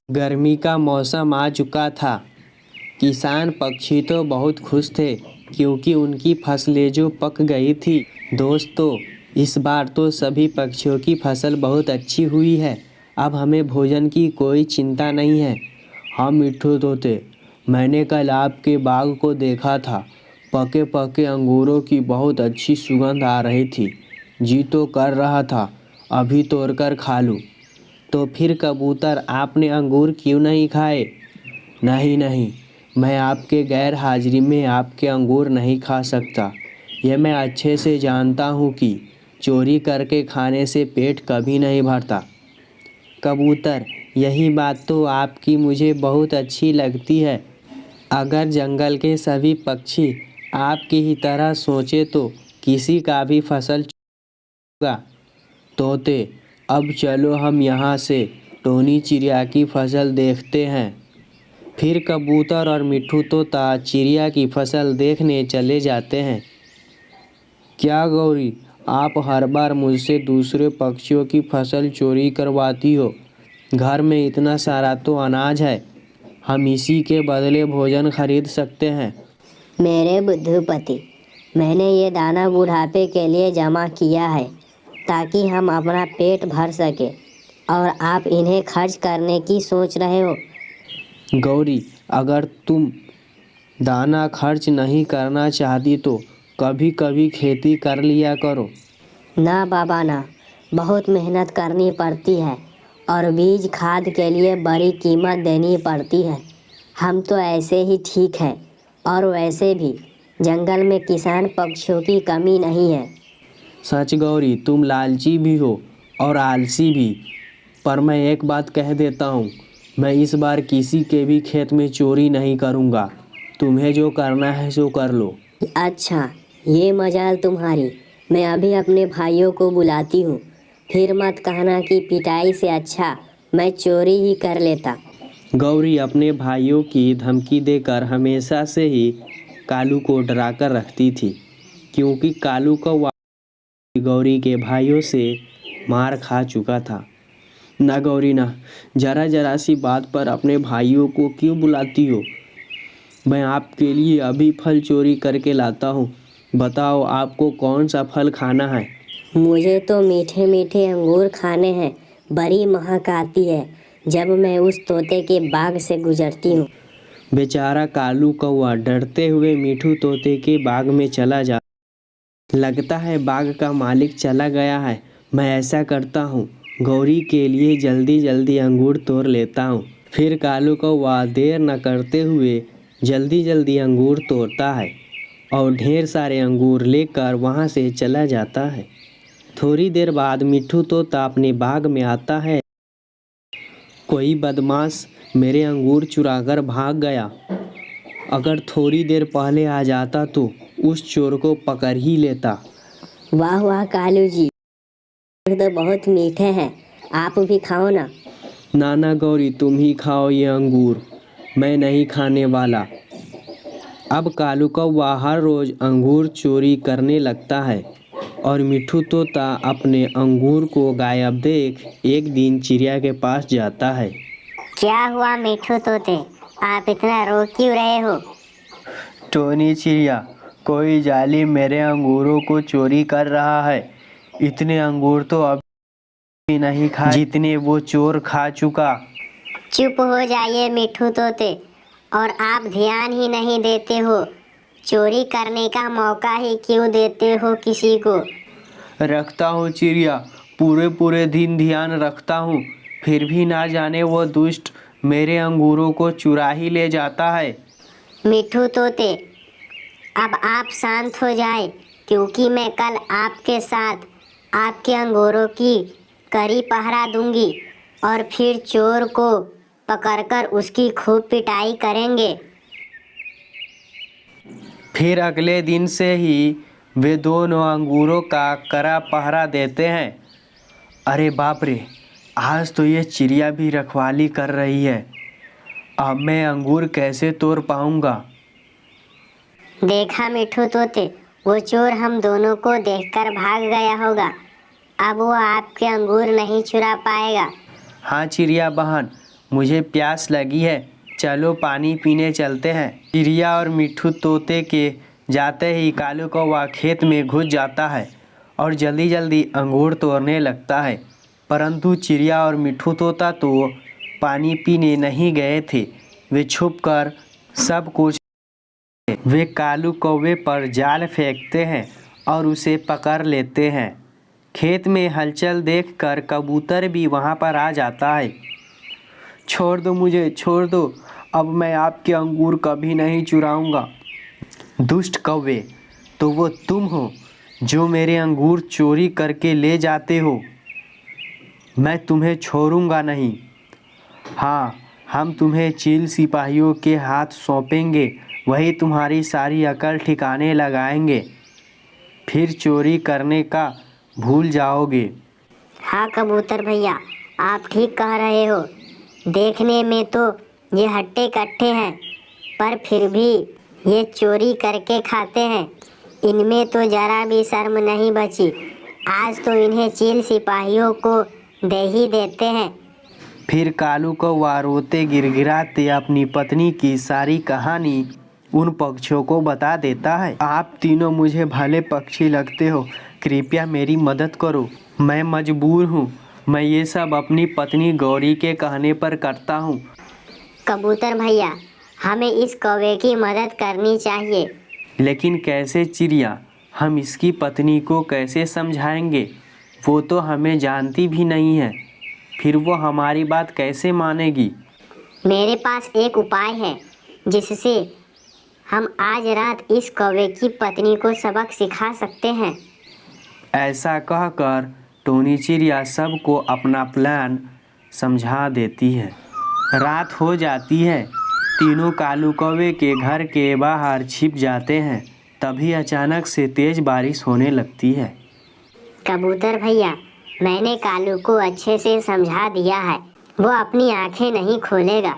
गर्मी का मौसम आ चुका था। किसान पक्षी तो बहुत खुश थे क्योंकि उनकी फसलें जो पक गई थी। दोस्तों, इस बार तो सभी पक्षियों की फसल बहुत अच्छी हुई है। अब हमें भोजन की कोई चिंता नहीं है। हाँ मिट्ठू तोते, मैंने कल आपके बाग को देखा था। पके पके अंगूरों की बहुत अच्छी सुगंध आ रही थी। जी तो कर रहा था अभी तोड़कर खा लूं। तो फिर कबूतर, आपने अंगूर क्यों नहीं खाए? नहीं नहीं, मैं आपके गैर हाजिरी में आपके अंगूर नहीं खा सकता। यह मैं अच्छे से जानता हूँ कि चोरी करके खाने से पेट कभी नहीं भरता। कबूतर, यही बात तो आपकी मुझे बहुत अच्छी लगती है। अगर जंगल के सभी पक्षी आपकी ही तरह सोचे तो किसी का भी फसल चुरा। तोते, अब चलो हम यहाँ से टोनी चिड़िया की फसल देखते हैं। फिर कबूतर और मिट्ठू तोता चिड़िया की फसल देखने चले जाते हैं। क्या गौरी, आप हर बार मुझसे दूसरे पक्षियों की फसल चोरी करवाती हो? घर में इतना सारा तो अनाज है, हम इसी के बदले भोजन खरीद सकते हैं। मेरे बुद्धूपति, मैंने ये दाना बुढ़ापे के लिए जमा किया है ताकि हम अपना पेट भर सके, और आप इन्हें खर्च करने की सोच रहे हो। गौरी, अगर तुम दाना खर्च नहीं करना चाहती तो कभी कभी खेती कर लिया करो। ना बाबा ना, बहुत मेहनत करनी पड़ती है और बीज खाद के लिए बड़ी कीमत देनी पड़ती है। हम तो ऐसे ही ठीक हैं, और वैसे भी जंगल में किसान पक्षियों की कमी नहीं है। सच गौरी, तुम लालची भी हो और आलसी भी। पर मैं एक बात कह देता हूँ, मैं इस बार किसी के भी खेत में चोरी नहीं करूँगा। तुम्हें जो करना है सो कर लो। अच्छा, ये मजाल तुम्हारी। मैं अभी अपने भाइयों को बुलाती हूँ। फिर मत कहना कि पिटाई से अच्छा मैं चोरी ही कर लेता। गौरी अपने भाइयों की धमकी देकर हमेशा से ही कालू को डरा कर रखती थी, क्योंकि कालू का गौरी के भाइयों से मार खा चुका था। ना गौरी ना, जरा जरा सी बात पर अपने भाइयों को क्यों बुलाती हो? मैं आपके लिए अभी फल चोरी करके लाता हूँ। बताओ आपको कौन सा फल खाना है? मुझे तो मीठे मीठे अंगूर खाने हैं। बड़ी महक आती है जब मैं उस तोते के बाग से गुजरती हूँ। बेचारा कालू कौवा डरते हुए मिठू तोते के बाग में चला जा। लगता है बाग का मालिक चला गया है। मैं ऐसा करता हूँ, गौरी के लिए जल्दी जल्दी अंगूर तोड़ लेता हूँ। फिर कालू कौवा देर न करते हुए जल्दी जल्दी अंगूर तोड़ता है और ढेर सारे अंगूर लेकर वहाँ से चला जाता है। थोड़ी देर बाद मिट्ठू तोता अपने बाग में आता है। कोई बदमाश मेरे अंगूर चुराकर भाग गया। अगर थोड़ी देर पहले आ जाता तो उस चोर को पकड़ ही लेता। वाह वाह कालू जी, तो बहुत मीठे हैं, आप भी खाओ ना। नाना गौरी, तुम ही खाओ ये अंगूर, मैं नहीं खाने वाला। अब कालू कौवा हर रोज अंगूर चोरी करने लगता है और मिट्ठू तोता अपने अंगूर को गायब देख एक दिन चिड़िया के पास जाता है। क्या हुआ मिठू तोते, आप इतना रो क्यों रहे हो? टोनी चिड़िया, कोई जाली मेरे अंगूरों को चोरी कर रहा है। इतने अंगूर तो अभी नहीं खाए जितने वो चोर खा चुका। चुप हो जाइए मिठू तोते, और आप ध्यान ही नहीं देते हो। चोरी करने का मौका ही क्यों देते हो किसी को? रखता हूँ चिड़िया, पूरे पूरे दिन ध्यान रखता हूँ, फिर भी ना जाने वो दुष्ट मेरे अंगूरों को चुरा ही ले जाता है। मिठू तोते, अब आप शांत हो जाए, क्योंकि मैं कल आपके साथ आपके अंगूरों की कड़ी पहरा दूंगी और फिर चोर को पकड़कर उसकी खूब पिटाई करेंगे। फिर अगले दिन से ही वे दोनों अंगूरों का कड़ा पहरा देते हैं। अरे बाप रे, आज तो ये चिड़िया भी रखवाली कर रही है। अब मैं अंगूर कैसे तोड़ पाऊंगा? देखा मिठू तोते, वो चोर हम दोनों को देखकर भाग गया होगा। अब वो आपके अंगूर नहीं चुरा पाएगा। हाँ चिड़िया बहन, मुझे प्यास लगी है, चलो पानी पीने चलते हैं। चिड़िया और मिट्ठू तोते के जाते ही कालू कौवा खेत में घुस जाता है और जल्दी जल्दी अंगूर तोड़ने लगता है। परंतु चिड़िया और मिट्ठू तोता तो पानी पीने नहीं गए थे, वे छुपकर सब कुछ वे कालू कौवे पर जाल फेंकते हैं और उसे पकड़ लेते हैं। खेत में हलचल देखकर कबूतर भी वहाँ पर आ जाता है। छोड़ दो मुझे, छोड़ दो, अब मैं आपके अंगूर कभी नहीं चुराऊंगा। दुष्ट कौवे, तो वो तुम हो जो मेरे अंगूर चोरी करके ले जाते हो। मैं तुम्हें छोड़ूंगा नहीं। हाँ, हम तुम्हें चील सिपाहियों के हाथ सौंपेंगे, वही तुम्हारी सारी अकल ठिकाने लगाएंगे, फिर चोरी करने का भूल जाओगे। हाँ कबूतर भैया, आप ठीक कह रहे हो। देखने में तो ये हट्टे कट्टे हैं, पर फिर भी ये चोरी करके खाते हैं। इनमें तो जरा भी शर्म नहीं बची। आज तो इन्हें चील सिपाहियों को दे ही देते हैं। फिर कालू कौवा रोते गिड़गिड़ाते अपनी पत्नी की सारी कहानी उन पक्षियों को बता देता है। आप तीनों मुझे भले पक्षी लगते हो, कृपया मेरी मदद करो। मैं मजबूर हूँ, मैं ये सब अपनी पत्नी गौरी के कहने पर करता हूँ। कबूतर भैया, हमें इस कौवे की मदद करनी चाहिए। लेकिन कैसे चिड़िया, हम इसकी पत्नी को कैसे समझाएंगे? वो तो हमें जानती भी नहीं है, फिर वो हमारी बात कैसे मानेगी? मेरे पास एक उपाय है जिससे हम आज रात इस कौवे की पत्नी को सबक सिखा सकते हैं। ऐसा कहकर टोनी चिड़िया सबको अपना प्लान समझा देती है। रात हो जाती है, तीनों कालू कौवे के घर के बाहर छिप जाते हैं। तभी अचानक से तेज बारिश होने लगती है। कबूतर भैया, मैंने कालू को अच्छे से समझा दिया है, वो अपनी आंखें नहीं खोलेगा।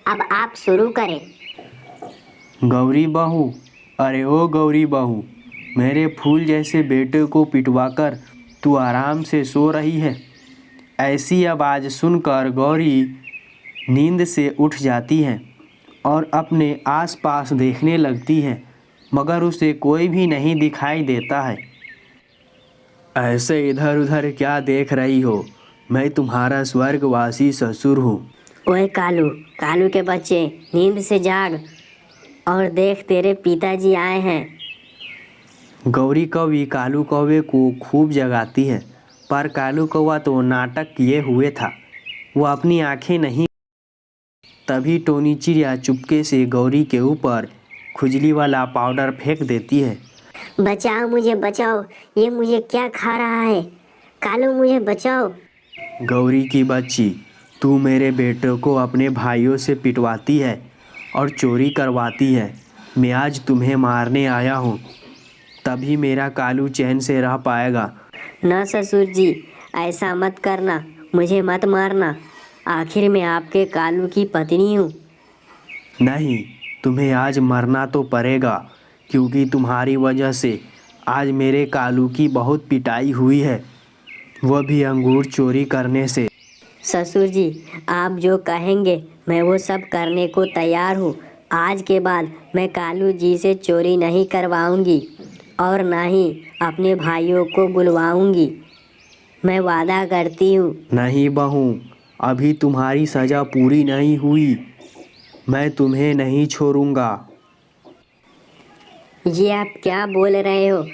अब आप शुरू करें। गौरी बहू, अरे ओ गौरी बहू, मेरे फूल जैसे बेटे को पिटवाकर तू आराम से सो रही है। ऐसी आवाज़ सुनकर गौरी नींद से उठ जाती है और अपने आसपास देखने लगती है, मगर उसे कोई भी नहीं दिखाई देता है। ऐसे इधर उधर क्या देख रही हो? मैं तुम्हारा स्वर्गवासी ससुर हूँ। ओए कालू, कालू के बच्चे, नींद से जाग और देख, तेरे पिताजी आए हैं। गौरी कौवी कालू कौवे को खूब जगाती है, पर कालू कौवा तो नाटक किए हुए था, वो अपनी आंखें नहीं। तभी टोनी चिड़िया चुपके से गौरी के ऊपर खुजली वाला पाउडर फेंक देती है। बचाओ मुझे, बचाओ, ये मुझे क्या खा रहा है? कालू मुझे बचाओ। गौरी की बच्ची, तू मेरे बेटे को अपने भाइयों से पिटवाती है और चोरी करवाती है। मैं आज तुम्हें मारने आया हूँ, तभी मेरा कालू चैन से रह पाएगा। ना ससुर जी, ऐसा मत करना, मुझे मत मारना। आखिर मैं आपके कालू की पत्नी हूँ। नहीं, तुम्हें आज मरना तो पड़ेगा, क्योंकि तुम्हारी वजह से आज मेरे कालू की बहुत पिटाई हुई है, वह भी अंगूर चोरी करने से। ससुर जी, आप जो कहेंगे मैं वो सब करने को तैयार हूँ। आज के बाद मैं कालू जी से चोरी नहीं करवाऊँगी और ना ही अपने भाइयों को बुलवाऊँगी, मैं वादा करती हूँ। नहीं बहू, अभी तुम्हारी सज़ा पूरी नहीं हुई, मैं तुम्हें नहीं छोड़ूंगा। ये आप क्या बोल रहे हो?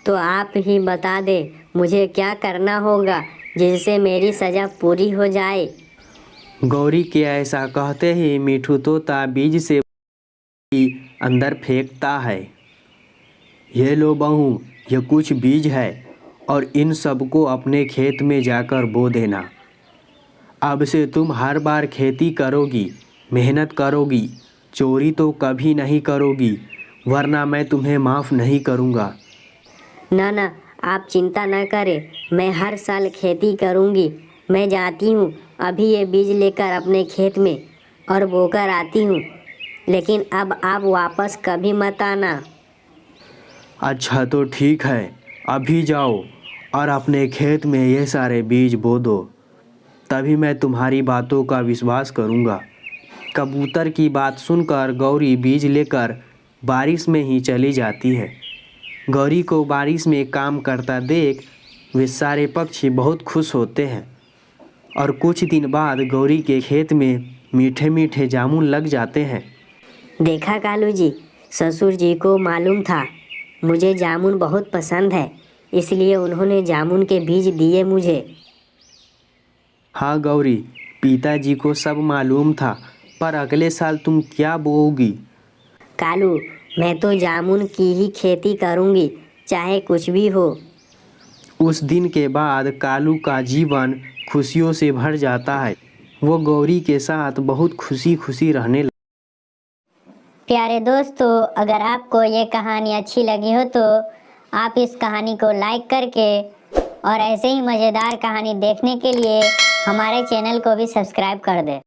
तो आप ही बता दे, मुझे क्या करना होगा जिससे मेरी सज़ा पूरी हो जाए। गौरी के ऐसा कहते ही मिठू तोता बीज से अंदर फेंकता है। ये लो बहू, ये कुछ बीज है और इन सबको अपने खेत में जाकर बो देना। अब से तुम हर बार खेती करोगी, मेहनत करोगी, चोरी तो कभी नहीं करोगी, वरना मैं तुम्हें माफ़ नहीं करूँगा। ना ना, आप चिंता ना करें, मैं हर साल खेती करूँगी। मैं जाती हूँ अभी ये बीज लेकर अपने खेत में और बोकर आती हूँ, लेकिन अब आप वापस कभी मत आना। अच्छा तो ठीक है, अभी जाओ और अपने खेत में ये सारे बीज बो दो, तभी मैं तुम्हारी बातों का विश्वास करूँगा। कबूतर की बात सुनकर गौरी बीज लेकर बारिश में ही चली जाती है। गौरी को बारिश में काम करता देख वे सारे पक्षी बहुत खुश होते हैं और कुछ दिन बाद गौरी के खेत में मीठे मीठे जामुन लग जाते हैं। देखा कालू जी, ससुर जी को मालूम था मुझे जामुन बहुत पसंद है, इसलिए उन्होंने जामुन के बीज दिए मुझे। हाँ गौरी, पिताजी को सब मालूम था, पर अगले साल तुम क्या बोओगी? कालू, मैं तो जामुन की ही खेती करूँगी, चाहे कुछ भी हो। उस दिन के बाद कालू का जीवन खुशियों से भर जाता है। वो गौरी के साथ बहुत खुशी खुशी रहने लगा। प्यारे दोस्तों, अगर आपको ये कहानी अच्छी लगी हो तो आप इस कहानी को लाइक करके और ऐसे ही मज़ेदार कहानी देखने के लिए हमारे चैनल को भी सब्सक्राइब कर दें।